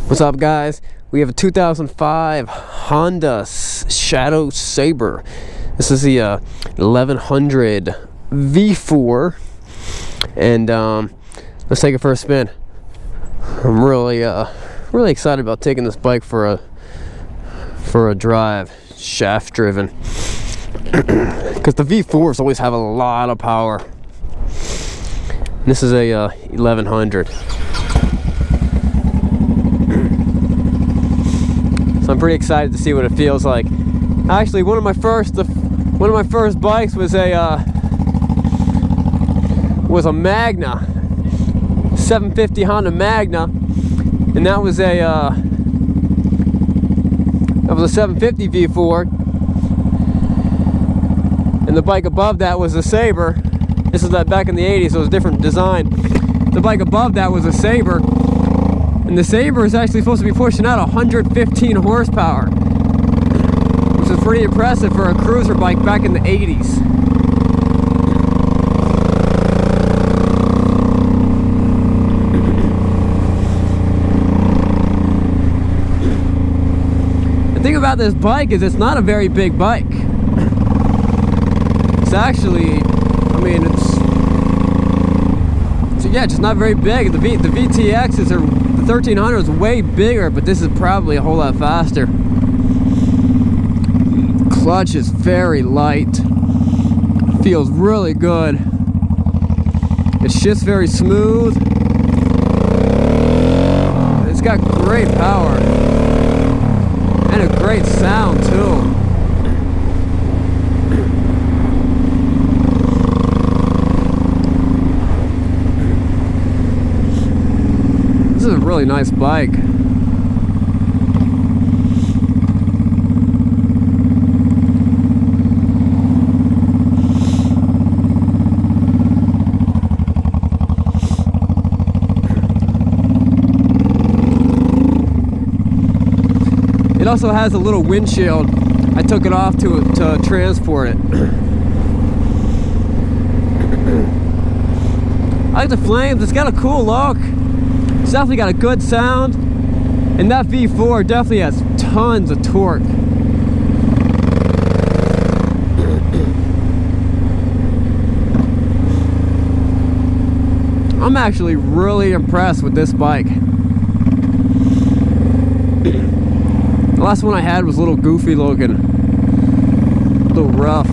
What's up, guys? We have a 2005 Honda Shadow Saber. This is the 1100 V4, and let's take it for a spin. I'm really excited about taking this bike for a drive, shaft driven, because the V4s always have a lot of power. This is a 1100. So I'm pretty excited to see what it feels like. Actually, one of my first bikes was a Magna, 750 Honda Magna, and that was a 750 V4. And the bike above that was a Saber. This is back in the 80s, so it was a different design. The bike above that was a Saber. And the Saber is actually supposed to be pushing out 115 horsepower, which is pretty impressive for a cruiser bike back in the 80s. The thing about this bike is it's not a very big bike. It's actually, I mean, yeah, just not very big. The VTXs are, the 1300 is way bigger, but this is probably a whole lot faster. Clutch is very light. Feels really good. It shifts very smooth. It's got great power and a great sound too. This is a really nice bike. It also has a little windshield. I took it off to transport it. I like the flames. It's got a cool look. It's definitely got a good sound, and that V4 definitely has tons of torque. I'm actually really impressed with this bike. The last one I had was a little goofy looking, a little rough.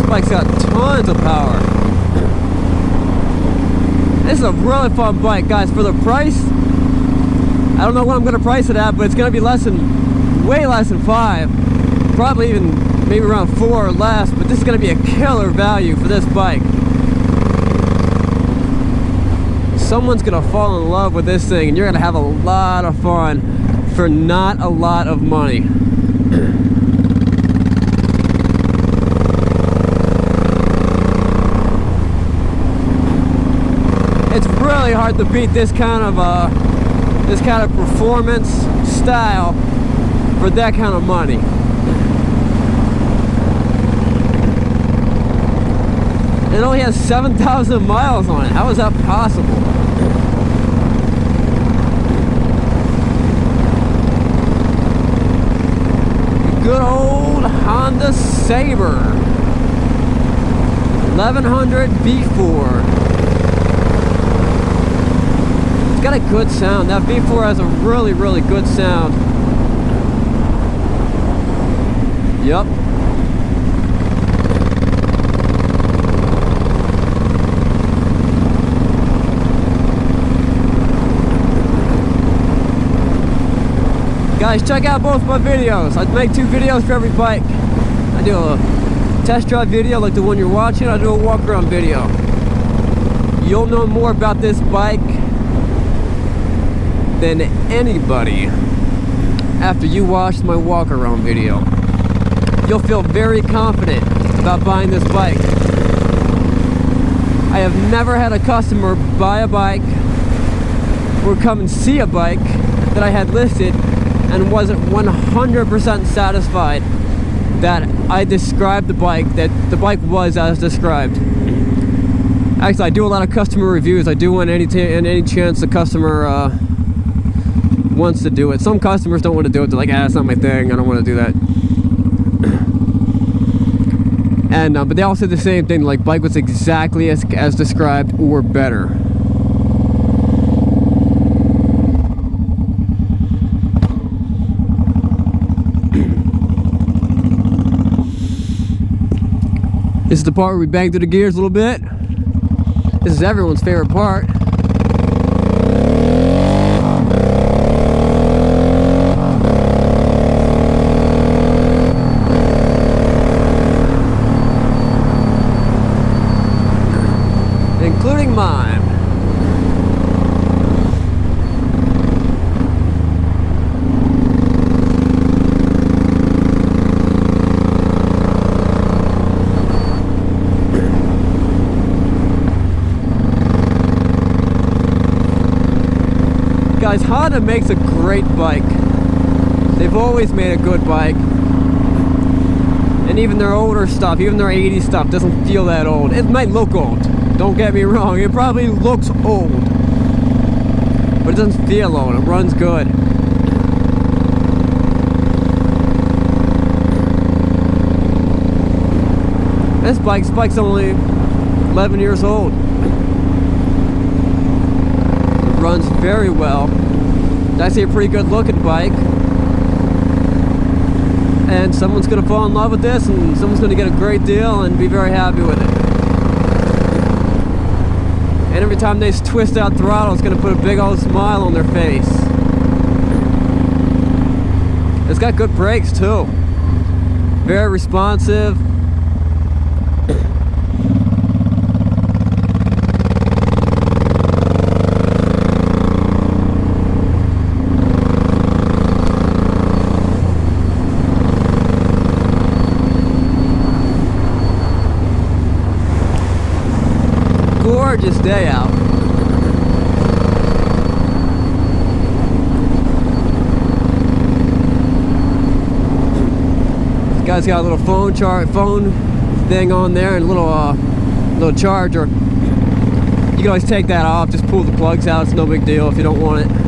Bike's got tons of power. This is a really fun bike, guys. For the price, I don't know what I'm going to price it at, but it's going to be way less than 5, probably even maybe around 4 or less. But this is going to be a killer value for this bike. Someone's going to fall in love with this thing, and you're going to have a lot of fun for not a lot of money. It's really hard to beat this kind of performance style for that kind of money. It only has 7,000 miles on it. How is that possible? Good old Honda Saber 1100 V4. Got a good sound. That V4 has a really good sound. Yep. Guys, check out both my videos. I make 2 videos for every bike. I do a test drive video like the one you're watching. I do a walk around video. You'll know more about this bike than anybody after you watch my walk around video. You'll feel very confident about buying this bike. I have never had a customer buy a bike or come and see a bike that I had listed and wasn't 100% satisfied that I described the bike, that the bike was as described. Actually, I do a lot of customer reviews. I do want any chance the customer wants to do it. Some customers don't want to do it. They're like, ah, it's not my thing. I don't want to do that. And but they all said the same thing. Like, bike was exactly as described or better. This is the part where we bang through the gears a little bit. This is everyone's favorite part. Including mine. Guys, Honda makes a great bike. They've always made a good bike. And even their older stuff, even their 80s stuff doesn't feel that old. It might look old. Don't get me wrong, it probably looks old, but it doesn't feel old. It runs good. This bike's only 11 years old. It runs very well. It's actually a pretty good looking bike. And someone's gonna fall in love with this, and someone's gonna get a great deal and be very happy with it. And every time they twist that throttle, it's going to put a big old smile on their face. It's got good brakes too. Very responsive. Gorgeous day out. This guy's got a little phone thing on there and a little charger. You can always take that off, just pull the plugs out. It's no big deal if you don't want it.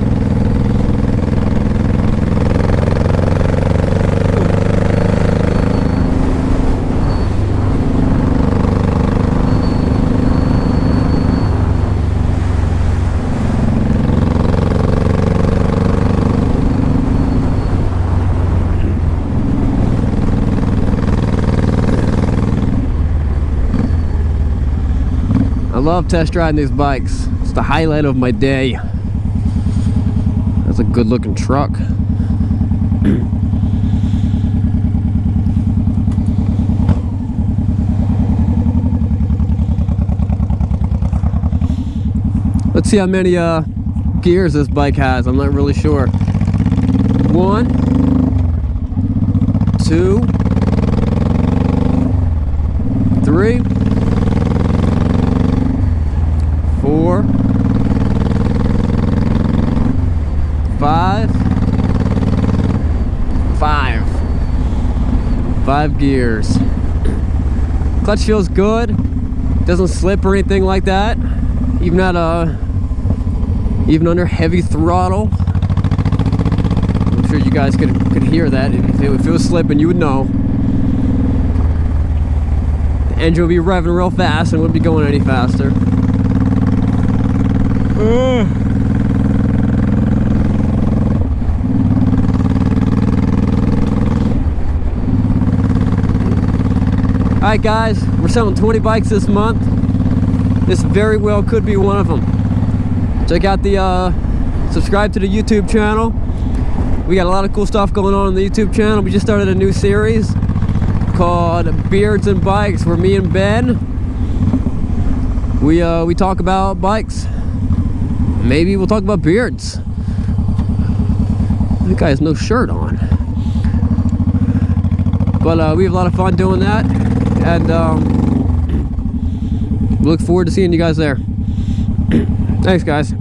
I love test riding these bikes. It's the highlight of my day. That's a good looking truck. Let's see how many gears this bike has. I'm not really sure. 1, 2, 3, 4, 5, 5 gears. Clutch feels good. Doesn't slip or anything like that. Even at even under heavy throttle. I'm sure you guys could hear that. If it was slipping, you would know. The engine would be revving real fast and wouldn't be going any faster. Alright guys, we're selling 20 bikes this month. This very well could be one of them. Check out the, subscribe to the YouTube channel. We got a lot of cool stuff going on the YouTube channel. We just started a new series called Beards and Bikes, where me and Ben, we talk about bikes. Maybe we'll talk about beards. That guy has no shirt on. But we have a lot of fun doing that. And look forward to seeing you guys there. Thanks guys.